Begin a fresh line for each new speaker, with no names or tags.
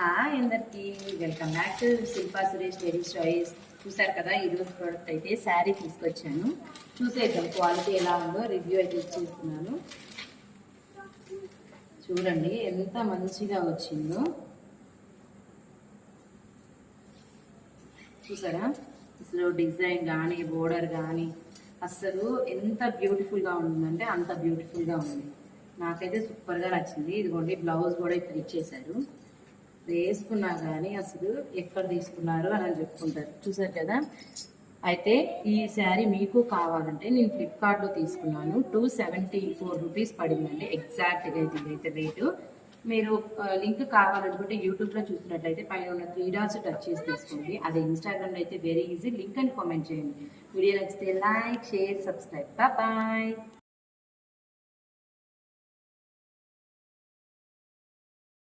Hi అందరికి welcome back to Shilpa Suresh ladies choice. చూసారు కదా, ఈరోజు ప్రోడక్ట్ అయితే శారీ తీసుకొచ్చాను. చూసేద్దాం క్వాలిటీ ఎలా ఉందో, రివ్యూ అయితే ఇచ్చేస్తున్నాను. చూడండి ఎంత మంచిగా వచ్చిందో. చూసారా, అసలు డిజైన్ కానీ బోర్డర్ కానీ అసలు ఎంత బ్యూటిఫుల్గా ఉంటుందంటే అంత బ్యూటిఫుల్గా ఉంది. నాకైతే సూపర్గా నచ్చింది. ఇదిగోండి బ్లౌజ్ కూడా ఇక్కడ ఇచ్చేసారు. వేసుకున్నా కానీ అసలు ఎక్కడ తీసుకున్నారు అని చెప్పుకుంటారు. చూసారు కదా. అయితే ఈ శారీ మీకు కావాలంటే నేను ఫ్లిప్కార్ట్లో తీసుకున్నాను. 274 రూపీస్ పడిందండి ఎగ్జాక్ట్గా. ఇదైతే రేటు. మీరు లింక్ కావాలనుకుంటే యూట్యూబ్లో చూసినట్లయితే పైన ఉన్న 3 డాట్స్ టచ్ చేసి తీసుకోండి. అదే ఇన్స్టాగ్రామ్లో అయితే వెరీ ఈజీ. లింక్ అని కామెంట్ చేయండి. వీడియో నచ్చితే లైక్, షేర్, సబ్స్క్రైబ్. బాయ్.